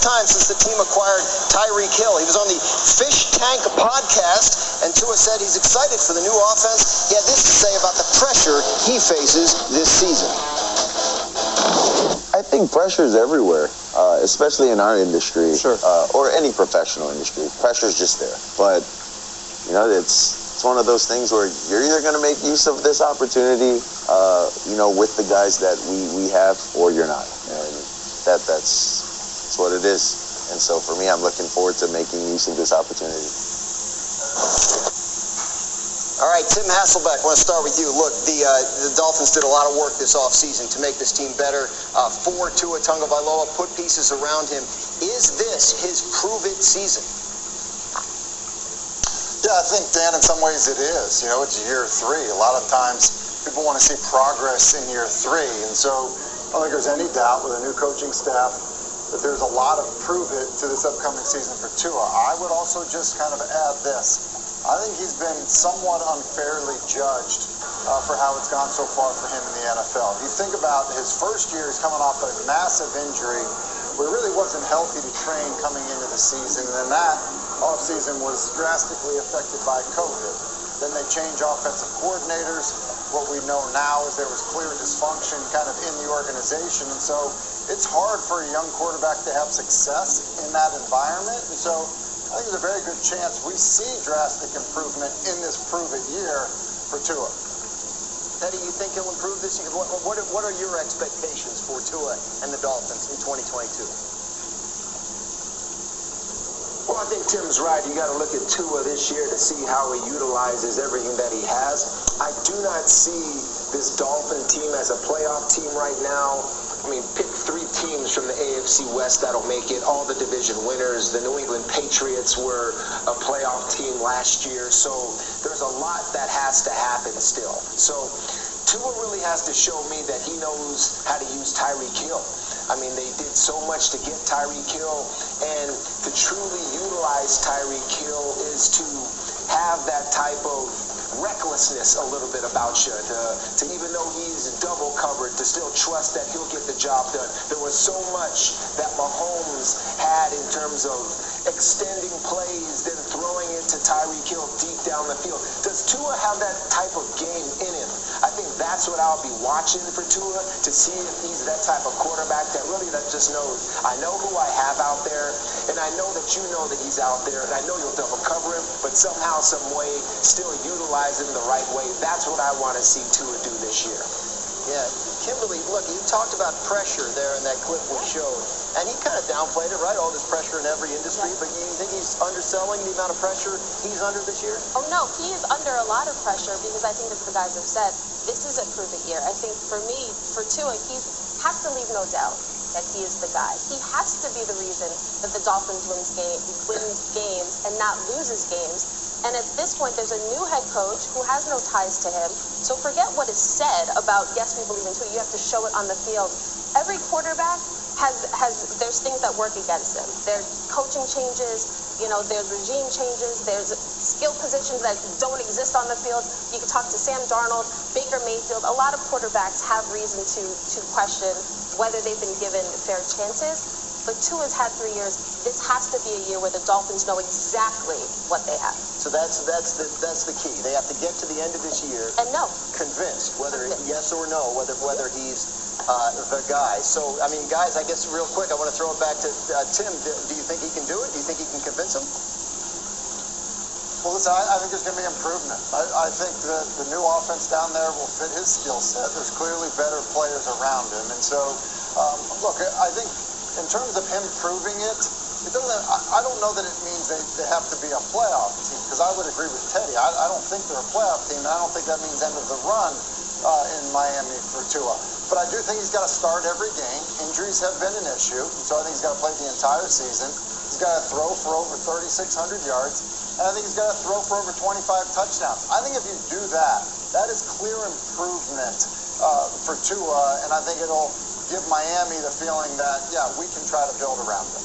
time since the team acquired Tyreek Hill. He was on the Fish Tank podcast, and Tua said he's excited for the new offense. He had this to say about the pressure he faces this season. I think pressure is everywhere, especially in our industry, or any professional industry. Pressure is just there. But, you know, it's one of those things where you're either going to make use of this opportunity, you know, with the guys that we have, or you're not. And that's what it is. And so for me, I'm looking forward to making use of this opportunity. All right, Tim Hasselbeck, I want to start with you. Look, the Dolphins did a lot of work this offseason to make this team better. For Tua Tagovailoa, put pieces around him. Is this his prove-it season? Yeah, I think, Dan, in some ways it is. You know, it's year 3. A lot of times people want to see progress in year 3. And so I don't think there's any doubt with a new coaching staff that there's a lot of prove-it to this upcoming season for Tua. I would also just kind of add this. I think he's been somewhat unfairly judged for how it's gone so far for him in the NFL. If you think about his first year, he's coming off a massive injury where he really wasn't healthy to train coming into the season. And then that offseason was drastically affected by COVID. Then they change offensive coordinators. What we know now is there was clear dysfunction kind of in the organization. And so it's hard for a young quarterback to have success in that environment. And so I think there's a very good chance we see drastic improvement in this prove-it year for Tua. Teddy, you think he'll improve this year? What are your expectations for Tua and the Dolphins in 2022? Well, I think Tim's right. You got to look at Tua this year to see how he utilizes everything that he has. I do not see this Dolphin team as a playoff team right now. I mean, pick 3 teams from the AFC West that'll make it, all the division winners. The New England Patriots were a playoff team last year, so there's a lot that has to happen still. So Tua really has to show me that he knows how to use Tyreek Hill. I mean, they did so much to get Tyreek Hill, and to truly utilize Tyreek Hill is to have that type of recklessness a little bit about you, to even though he's double covered, to still trust that he'll get the job done. There was so much that Mahomes had in terms of extending plays, then throwing it to Tyreek Hill deep down the field. Does Tua have that type of game in him? I think that's what I'll be watching for Tua, to see if he's that type of quarterback that just knows, I know who I have out there, and I know that you know that he's out there, and I know you'll double cover him, but somehow, some way, still utilize him the right way. That's what I want to see Tua do this year. Yeah, Kimberly, look, he talked about pressure there in that clip we showed, and he kind of downplayed it, right? All this pressure in every industry, but you think he's underselling the amount of pressure he's under this year? Oh, no, he is under a lot of pressure because I think, as the guys have said, this is a prove-it year. I think for me, for Tua, he has to leave no doubt that he is the guy. He has to be the reason that the Dolphins wins games and not loses games. And at this point, there's a new head coach who has no ties to him. So forget what is said about, yes, we believe in Tua. You have to show it on the field. Every quarterback there's things that work against them. There's coaching changes, there's regime changes, there's skill positions that don't exist on the field. You can talk to Sam Darnold, Baker Mayfield. A lot of quarterbacks have reason to question whether they've been given fair chances. But Tua's had 3 years. This has to be a year where the Dolphins know exactly what they have. So that's the key. They have to get to the end of this year and know, convinced, whether yes or no, whether he's the guy. So, I mean, guys, I guess real quick, I want to throw it back to Tim. Do you think he can do it? Do you think he can convince him? Well, listen, I think there's going to be improvement. I think the new offense down there will fit his skill set. There's clearly better players around him. And so, look, I think in terms of him proving it, I don't know that it means they have to be a playoff team, because I would agree with Teddy. I don't think they're a playoff team, and I don't think that means end of the run in Miami for Tua. But I do think he's got to start every game. Injuries have been an issue, so I think he's got to play the entire season. He's got to throw for over 3,600 yards, and I think he's got to throw for over 25 touchdowns. I think if you do that, that is clear improvement for Tua, and I think it'll give Miami the feeling that, yeah, we can try to build around him.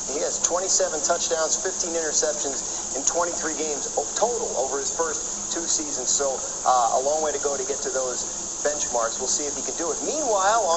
He has 27 touchdowns, 15 interceptions in 23 games total over his first 2 seasons. So a long way to go to get to those benchmarks. We'll see if he can do it. Meanwhile, on